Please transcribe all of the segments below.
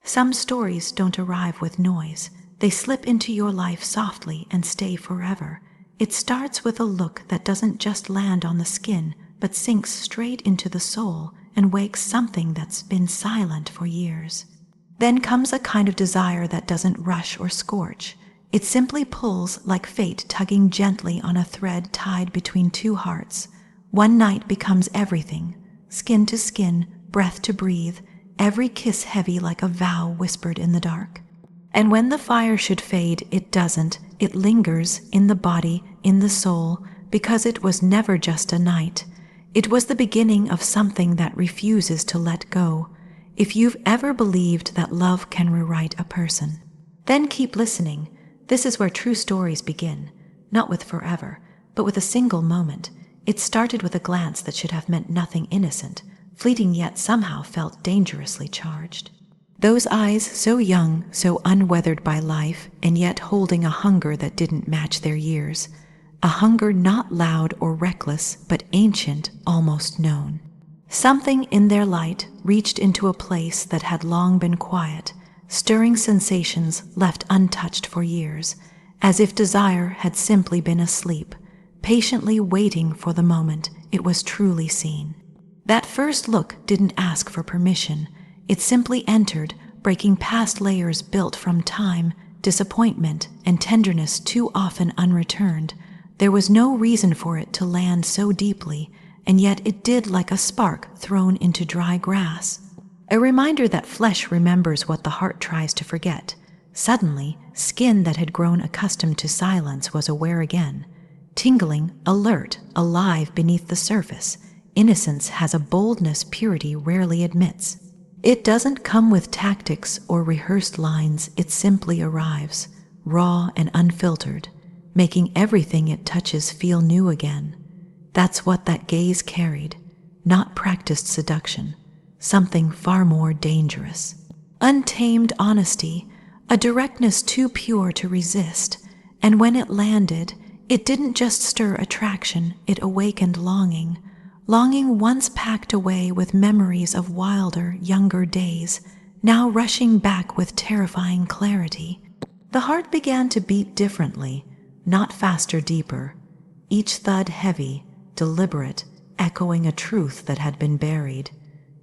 Some stories don't arrive with noise. They slip into your life softly and stay forever. It starts with a look that doesn't just land on the skin, but sinks straight into the soul and wakes something that's been silent for years. Then comes a kind of desire that doesn't rush or scorch. It simply pulls like fate tugging gently on a thread tied between two hearts. One night becomes everything, skin to skin, breath to breathe, every kiss heavy like a vow whispered in the dark. And when the fire should fade, it doesn't. It lingers in the body, in the soul, because it was never just a night. It was the beginning of something that refuses to let go. If you've ever believed that love can rewrite a person, then keep listening. This is where true stories begin, not with forever, but with a single moment. It started with a glance that should have meant nothing innocent, fleeting yet somehow felt dangerously charged. Those eyes so young, so unweathered by life, and yet holding a hunger that didn't match their years. A hunger not loud or reckless, but ancient, almost known. Something in their light reached into a place that had long been quiet, stirring sensations left untouched for years, as if desire had simply been asleep, patiently waiting for the moment it was truly seen. That first look didn't ask for permission. It simply entered, breaking past layers built from time, disappointment, and tenderness too often unreturned. There was no reason for it to land so deeply, and yet it did like a spark thrown into dry grass. A reminder that flesh remembers what the heart tries to forget. Suddenly, skin that had grown accustomed to silence was aware again. Tingling, alert, alive beneath the surface. Innocence has a boldness purity rarely admits. It doesn't come with tactics or rehearsed lines, it simply arrives, raw and unfiltered, making everything it touches feel new again. That's what that gaze carried, not practiced seduction, something far more dangerous. Untamed honesty, a directness too pure to resist, and when it landed, it didn't just stir attraction, it awakened longing. Longing once packed away with memories of wilder, younger days, now rushing back with terrifying clarity. The heart began to beat differently, not faster, deeper, each thud heavy, deliberate, echoing a truth that had been buried.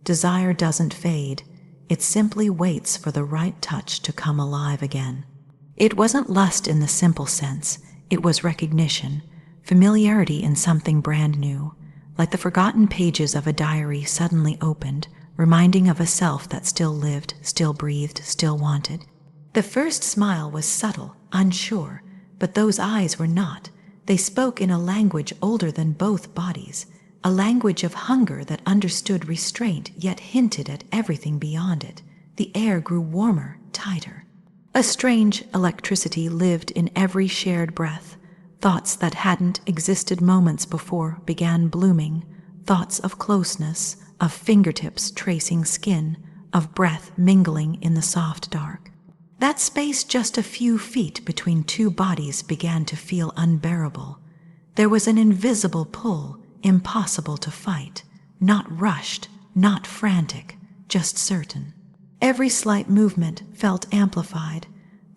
Desire doesn't fade, it simply waits for the right touch to come alive again. It wasn't lust in the simple sense, it was recognition, familiarity in something brand new. Like the forgotten pages of a diary suddenly opened, reminding of a self that still lived, still breathed, still wanted. The first smile was subtle, unsure, but those eyes were not. They spoke in a language older than both bodies, a language of hunger that understood restraint yet hinted at everything beyond it. The air grew warmer, tighter. A strange electricity lived in every shared breath. Thoughts that hadn't existed moments before began blooming, thoughts of closeness, of fingertips tracing skin, of breath mingling in the soft dark. That space just a few feet between two bodies began to feel unbearable. There was an invisible pull, impossible to fight, not rushed, not frantic, just certain. Every slight movement felt amplified,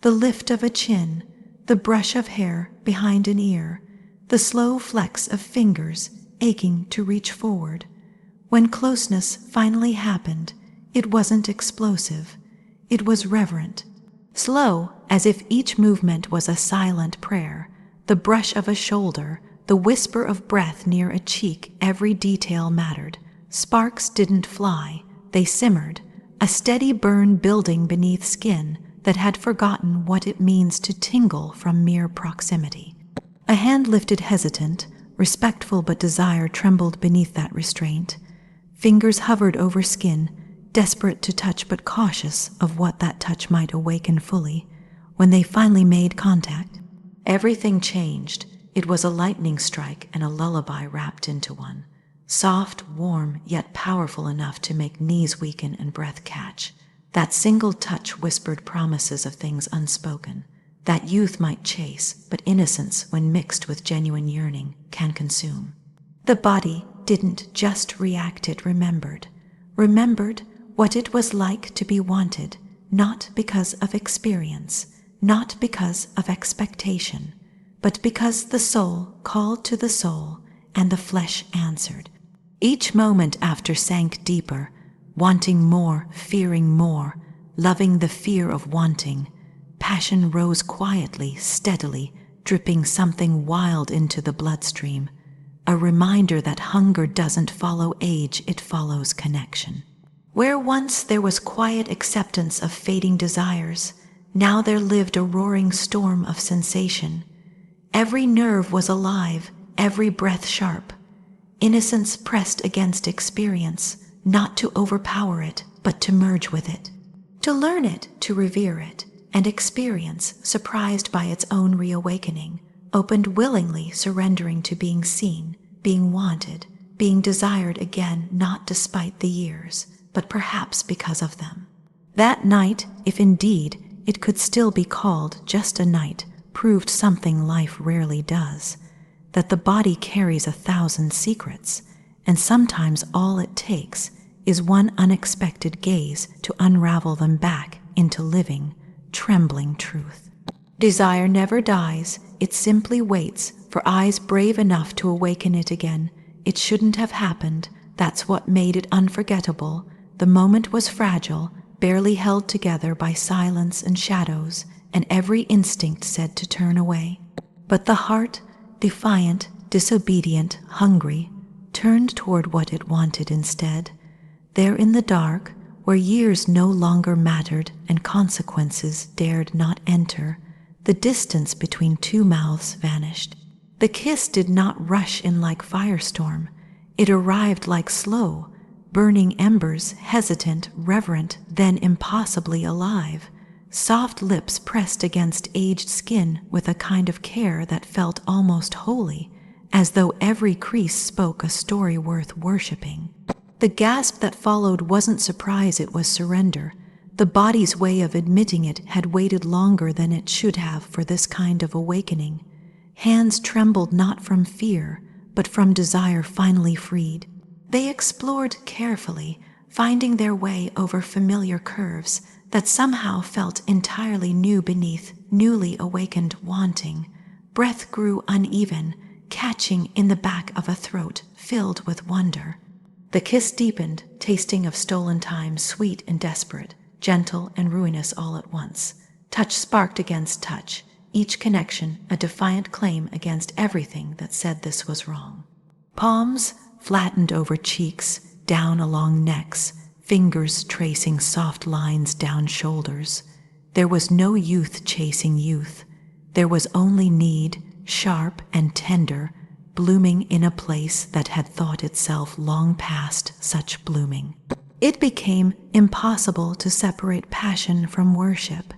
the lift of a chin, the brush of hair behind an ear, the slow flex of fingers aching to reach forward. When closeness finally happened, it wasn't explosive. It was reverent. Slow, as if each movement was a silent prayer. The brush of a shoulder, the whisper of breath near a cheek, every detail mattered. Sparks didn't fly, they simmered, a steady burn building beneath skin that had forgotten what it means to tingle from mere proximity. A hand lifted hesitant, respectful, but desire trembled beneath that restraint. Fingers hovered over skin, desperate to touch but cautious of what that touch might awaken fully. When they finally made contact, everything changed. It was a lightning strike and a lullaby wrapped into one. Soft, warm, yet powerful enough to make knees weaken and breath catch. That single touch whispered promises of things unspoken, that youth might chase, but innocence, when mixed with genuine yearning, can consume. The body didn't just react, it remembered. Remembered what it was like to be wanted, not because of experience, not because of expectation, but because the soul called to the soul and the flesh answered. Each moment after sank deeper, wanting more, fearing more, loving the fear of wanting. Passion rose quietly, steadily, dripping something wild into the bloodstream. A reminder that hunger doesn't follow age, it follows connection. Where once there was quiet acceptance of fading desires, now there lived a roaring storm of sensation. Every nerve was alive, every breath sharp. Innocence pressed against experience, not to overpower it, but to merge with it. To learn it, to revere it, and experience, surprised by its own reawakening, opened willingly, surrendering to being seen, being wanted, being desired again, not despite the years, but perhaps because of them. That night, if indeed it could still be called just a night, proved something life rarely does, that the body carries 1,000 secrets, and sometimes all it takes is one unexpected gaze to unravel them back into living, trembling truth. Desire never dies, it simply waits for eyes brave enough to awaken it again. It shouldn't have happened, that's what made it unforgettable. The moment was fragile, barely held together by silence and shadows, and every instinct said to turn away. But the heart, defiant, disobedient, hungry, turned toward what it wanted instead. There in the dark, where years no longer mattered and consequences dared not enter, the distance between two mouths vanished. The kiss did not rush in like firestorm. It arrived like slow, burning embers, hesitant, reverent, then impossibly alive. Soft lips pressed against aged skin with a kind of care that felt almost holy, as though every crease spoke a story worth worshipping. The gasp that followed wasn't surprise, it was surrender. The body's way of admitting it had waited longer than it should have for this kind of awakening. Hands trembled not from fear, but from desire finally freed. They explored carefully, finding their way over familiar curves that somehow felt entirely new beneath newly awakened wanting. Breath grew uneven, catching in the back of a throat filled with wonder. The kiss deepened, tasting of stolen time, sweet and desperate, gentle and ruinous all at once. Touch sparked against touch, each connection a defiant claim against everything that said this was wrong. Palms flattened over cheeks, down along necks, fingers tracing soft lines down shoulders. There was no youth chasing youth. There was only need, sharp and tender, blooming in a place that had thought itself long past such blooming. It became impossible to separate passion from worship.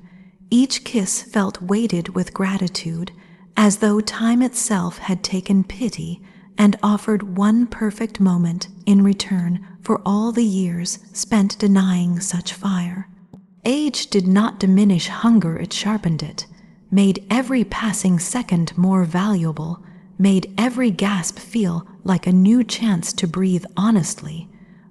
Each kiss felt weighted with gratitude, as though time itself had taken pity and offered one perfect moment in return for all the years spent denying such fire. Age did not diminish hunger, it sharpened it, made every passing second more valuable, made every gasp feel like a new chance to breathe honestly.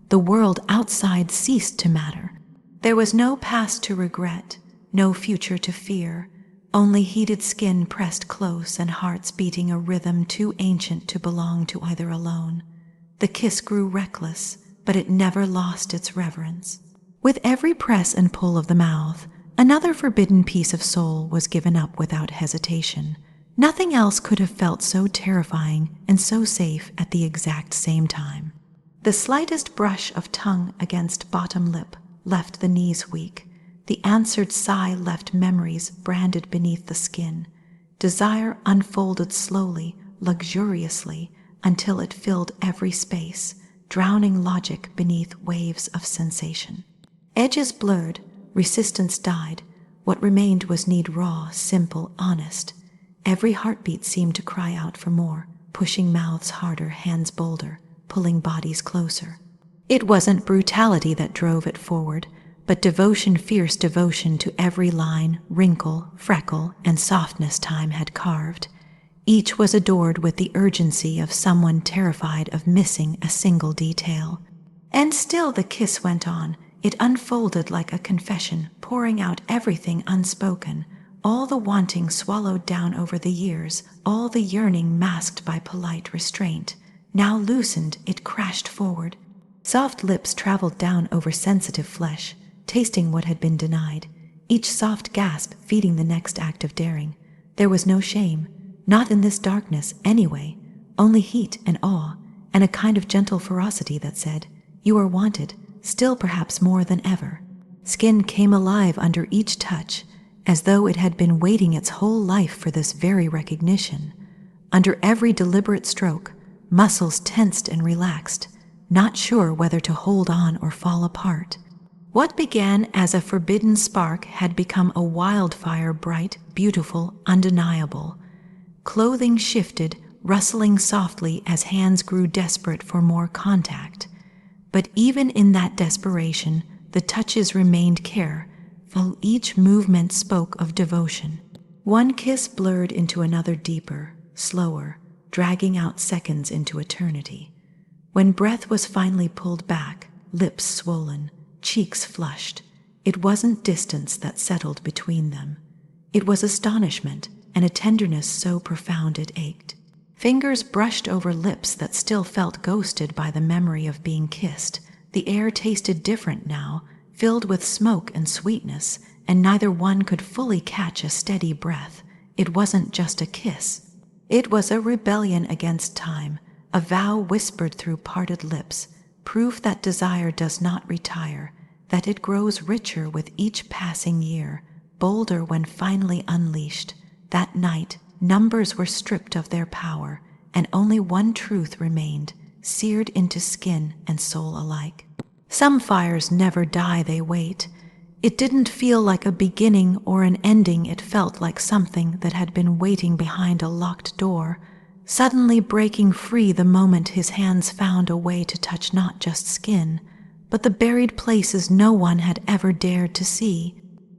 The world outside ceased to matter. There was no past to regret, no future to fear, only heated skin pressed close and hearts beating a rhythm too ancient to belong to either alone. The kiss grew reckless, but it never lost its reverence. With every press and pull of the mouth, another forbidden piece of soul was given up without hesitation. Nothing else could have felt so terrifying and so safe at the exact same time. The slightest brush of tongue against bottom lip left the knees weak. The answered sigh left memories branded beneath the skin. Desire unfolded slowly, luxuriously, until it filled every space, drowning logic beneath waves of sensation. Edges blurred, resistance died. What remained was need raw, simple, honest. Every heartbeat seemed to cry out for more, pushing mouths harder, hands bolder, pulling bodies closer. It wasn't brutality that drove it forward, but devotion, fierce devotion to every line, wrinkle, freckle, and softness time had carved. Each was adored with the urgency of someone terrified of missing a single detail. And still the kiss went on, It unfolded like a confession, pouring out everything unspoken, all the wanting swallowed down over the years, all the yearning masked by polite restraint. Now loosened, it crashed forward. Soft lips traveled down over sensitive flesh, tasting what had been denied, each soft gasp feeding the next act of daring. There was no shame, not in this darkness anyway, only heat and awe, and a kind of gentle ferocity that said, "You are wanted, still perhaps more than ever." Skin came alive under each touch, as though it had been waiting its whole life for this very recognition. Under every deliberate stroke, muscles tensed and relaxed, not sure whether to hold on or fall apart. What began as a forbidden spark had become a wildfire, bright, beautiful, undeniable. Clothing shifted, rustling softly as hands grew desperate for more contact. But even in that desperation, the touches remained careful. Each movement spoke of devotion. One kiss blurred into another, deeper, slower, dragging out seconds into eternity. When breath was finally pulled back, lips swollen, cheeks flushed, it wasn't distance that settled between them. It was astonishment and a tenderness so profound it ached. Fingers brushed over lips that still felt ghosted by the memory of being kissed. The air tasted different now, filled with smoke and sweetness, and neither one could fully catch a steady breath. It wasn't just a kiss. It was a rebellion against time, a vow whispered through parted lips, proof that desire does not retire, that it grows richer with each passing year, bolder when finally unleashed. That night, numbers were stripped of their power, and only one truth remained, seared into skin and soul alike. Some fires never die, they wait. It didn't feel like a beginning or an ending, it felt like something that had been waiting behind a locked door, suddenly breaking free the moment his hands found a way to touch not just skin, but the buried places no one had ever dared to see.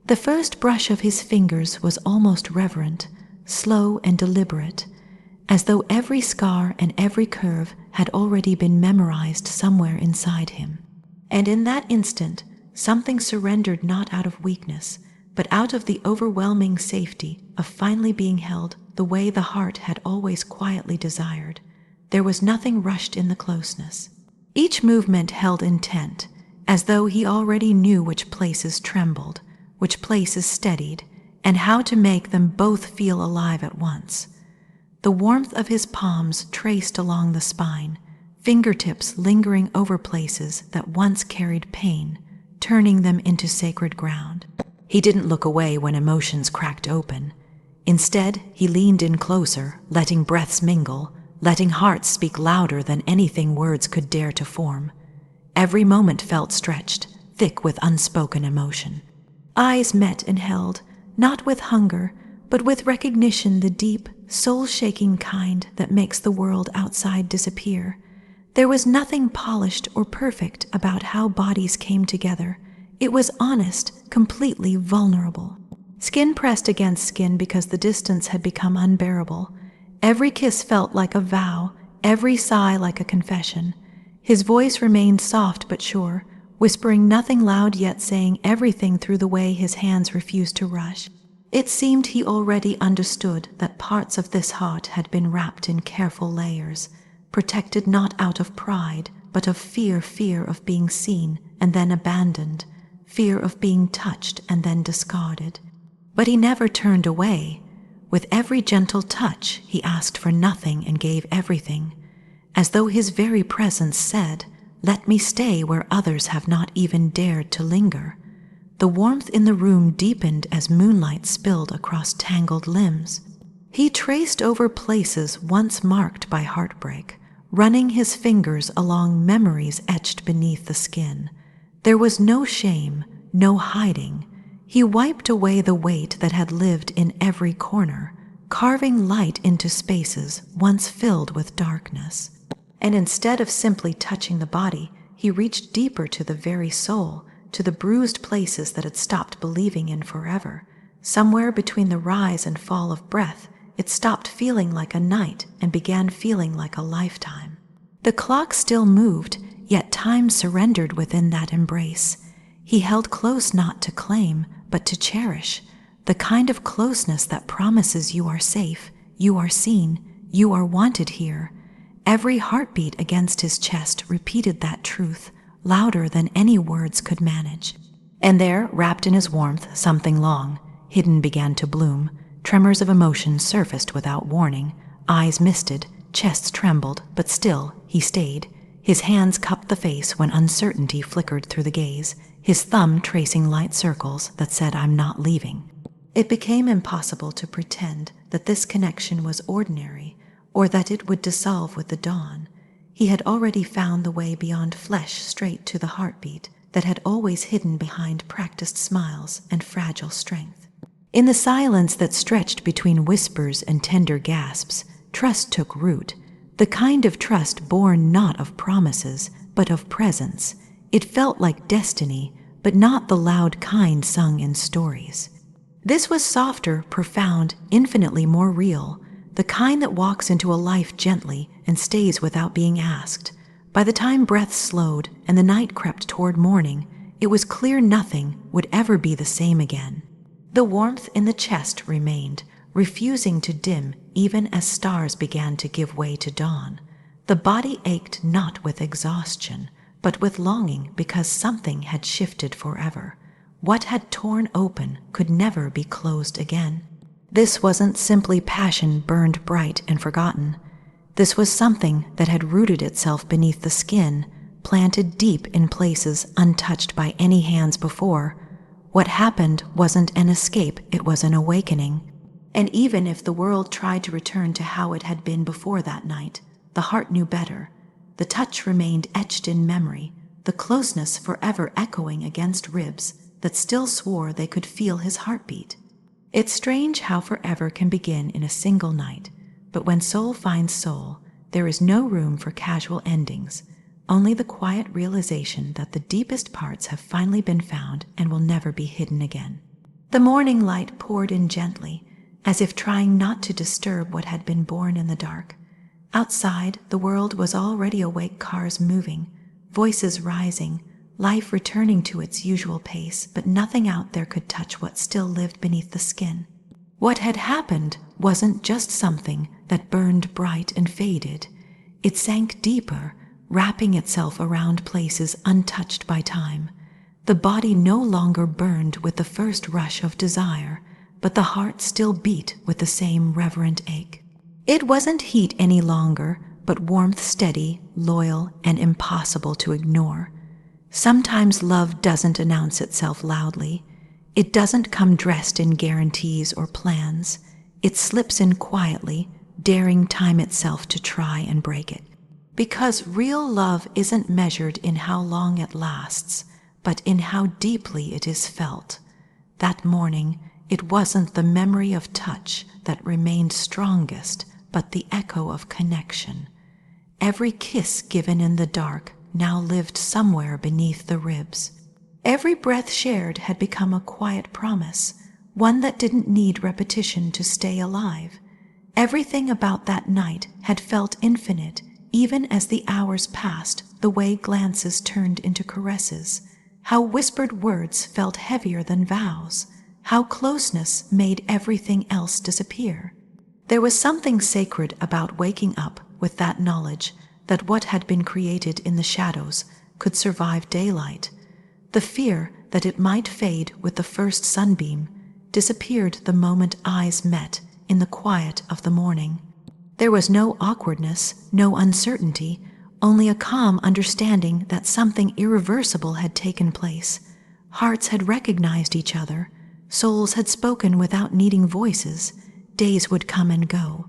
The first brush of his fingers was almost reverent, slow and deliberate, as though every scar and every curve had already been memorized somewhere inside him. And in that instant, something surrendered not out of weakness, but out of the overwhelming safety of finally being held the way the heart had always quietly desired. There was nothing rushed in the closeness. Each movement held intent, as though he already knew which places trembled, which places steadied, and how to make them both feel alive at once. The warmth of his palms traced along the spine, fingertips lingering over places that once carried pain, turning them into sacred ground. He didn't look away when emotions cracked open. Instead, he leaned in closer, letting breaths mingle, letting hearts speak louder than anything words could dare to form. Every moment felt stretched, thick with unspoken emotion. Eyes met and held, not with hunger, but with recognition, the deep, soul-shaking kind that makes the world outside disappear. There was nothing polished or perfect about how bodies came together. It was honest, completely vulnerable. Skin pressed against skin because the distance had become unbearable. Every kiss felt like a vow, every sigh like a confession. His voice remained soft but sure, whispering nothing loud yet saying everything through the way his hands refused to rush. It seemed he already understood that parts of this heart had been wrapped in careful layers, protected not out of pride, but of fear of being seen and then abandoned, fear of being touched and then discarded. But he never turned away. With every gentle touch, he asked for nothing and gave everything, as though his very presence said, "Let me stay where others have not even dared to linger." The warmth in the room deepened as moonlight spilled across tangled limbs. He traced over places once marked by heartbreak, running his fingers along memories etched beneath the skin. There was no shame, no hiding. He wiped away the weight that had lived in every corner, carving light into spaces once filled with darkness. And instead of simply touching the body, he reached deeper to the very soul, to the bruised places that had stopped believing in forever. Somewhere between the rise and fall of breath, it stopped feeling like a night and began feeling like a lifetime. The clock still moved, yet time surrendered within that embrace. he held close not to claim, but to cherish, the kind of closeness that promises you are safe, you are seen, you are wanted here. Every heartbeat against his chest repeated that truth, louder than any words could manage. And there, wrapped in his warmth, something long, hidden began to bloom. Tremors of emotion surfaced without warning, eyes misted, chests trembled, but still he stayed. His hands cupped the face when uncertainty flickered through the gaze, his thumb tracing light circles that said, "I'm not leaving." It became impossible to pretend that this connection was ordinary, or that it would dissolve with the dawn. He had already found the way beyond flesh straight to the heartbeat that had always hidden behind practiced smiles and fragile strength. In the silence that stretched between whispers and tender gasps, trust took root, the kind of trust born not of promises, but of presence. It felt like destiny, but not the loud kind sung in stories. This was softer, profound, infinitely more real, the kind that walks into a life gently and stays without being asked. By the time breath slowed and the night crept toward morning, it was clear nothing would ever be the same again. The warmth in the chest remained, refusing to dim even as stars began to give way to dawn. The body ached not with exhaustion, but with longing because something had shifted forever. What had torn open could never be closed again. This wasn't simply passion burned bright and forgotten. This was something that had rooted itself beneath the skin, planted deep in places untouched by any hands before. What happened wasn't an escape, it was an awakening. And even if the world tried to return to how it had been before that night, the heart knew better. The touch remained etched in memory, the closeness forever echoing against ribs that still swore they could feel his heartbeat. It's strange how forever can begin in a single night, but when soul finds soul, there is no room for casual endings, only the quiet realization that the deepest parts have finally been found and will never be hidden again. The morning light poured in gently, as if trying not to disturb what had been born in the dark. Outside, the world was already awake, cars moving, voices rising, life returning to its usual pace, but nothing out there could touch what still lived beneath the skin. What had happened wasn't just something that burned bright and faded. It sank deeper, wrapping itself around places untouched by time. The body no longer burned with the first rush of desire, but the heart still beat with the same reverent ache. It wasn't heat any longer, but warmth steady, loyal, and impossible to ignore. Sometimes love doesn't announce itself loudly. It doesn't come dressed in guarantees or plans. It slips in quietly, daring time itself to try and break it. Because real love isn't measured in how long it lasts, but in how deeply it is felt. That morning, it wasn't the memory of touch that remained strongest, but the echo of connection. Every kiss given in the dark now lived somewhere beneath the ribs. Every breath shared had become a quiet promise, one that didn't need repetition to stay alive. Everything about that night had felt infinite, even as the hours passed, the way glances turned into caresses, how whispered words felt heavier than vows, how closeness made everything else disappear. There was something sacred about waking up with that knowledge that what had been created in the shadows could survive daylight. The fear that it might fade with the first sunbeam disappeared the moment eyes met in the quiet of the morning. There was no awkwardness, no uncertainty, only a calm understanding that something irreversible had taken place. Hearts had recognized each other, souls had spoken without needing voices. Days would come and go.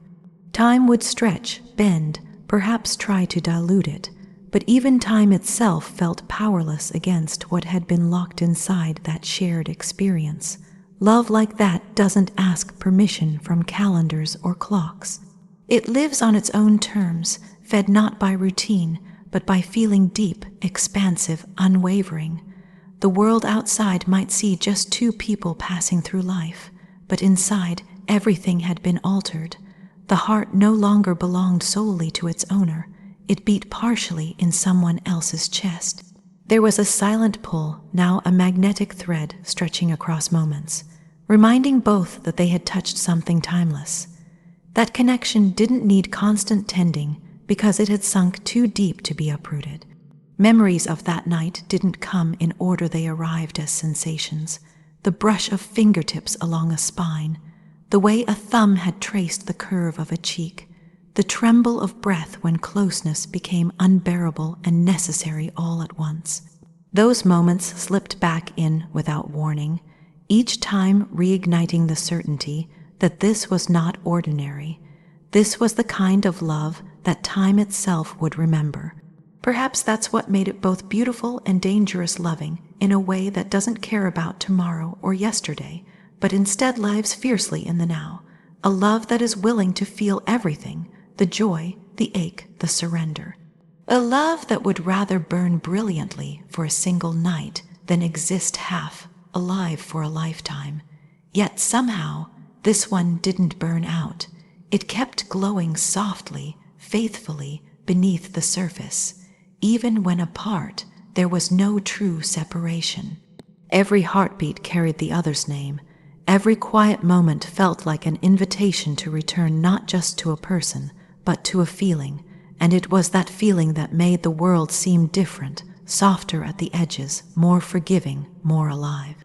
Time would stretch, bend, perhaps try to dilute it, but even time itself felt powerless against what had been locked inside that shared experience. Love like that doesn't ask permission from calendars or clocks. It lives on its own terms, fed not by routine, but by feeling deep, expansive, unwavering. The world outside might see just two people passing through life, but inside, everything had been altered. The heart no longer belonged solely to its owner. It beat partially in someone else's chest. There was a silent pull, now a magnetic thread stretching across moments, reminding both that they had touched something timeless. That connection didn't need constant tending because it had sunk too deep to be uprooted. Memories of that night didn't come in order, they arrived as sensations. The brush of fingertips along a spine, the way a thumb had traced the curve of a cheek, the tremble of breath when closeness became unbearable and necessary all at once. Those moments slipped back in without warning, each time reigniting the certainty that this was not ordinary. This was the kind of love that time itself would remember. Perhaps that's what made it both beautiful and dangerous, loving in a way that doesn't care about tomorrow or yesterday, but instead lives fiercely in the now. A love that is willing to feel everything, the joy, the ache, the surrender. A love that would rather burn brilliantly for a single night than exist half alive for a lifetime. Yet somehow, this one didn't burn out. It kept glowing softly, faithfully, beneath the surface. Even when apart, there was no true separation. Every heartbeat carried the other's name. Every quiet moment felt like an invitation to return not just to a person, but to a feeling. And it was that feeling that made the world seem different, softer at the edges, more forgiving, more alive.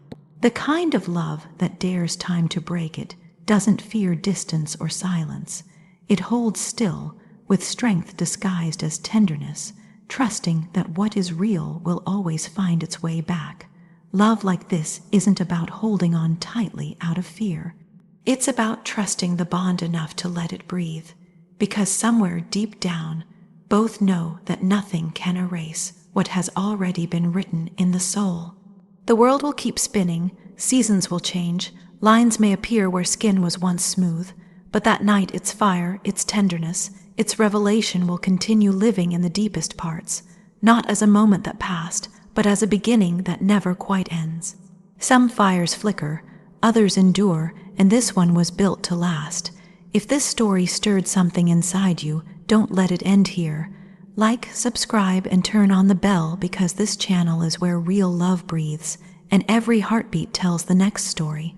The kind of love that dares time to break it, doesn't fear distance or silence. It holds still, with strength disguised as tenderness, trusting that what is real will always find its way back. Love like this isn't about holding on tightly out of fear. It's about trusting the bond enough to let it breathe, because somewhere deep down, both know that nothing can erase what has already been written in the soul. The world will keep spinning, seasons will change, lines may appear where skin was once smooth, but that night, its fire, its tenderness, its revelation will continue living in the deepest parts, not as a moment that passed, but as a beginning that never quite ends. Some fires flicker, others endure, and this one was built to last. If this story stirred something inside you, don't let it end here. Like, subscribe, and turn on the bell, because this channel is where real love breathes, and every heartbeat tells the next story.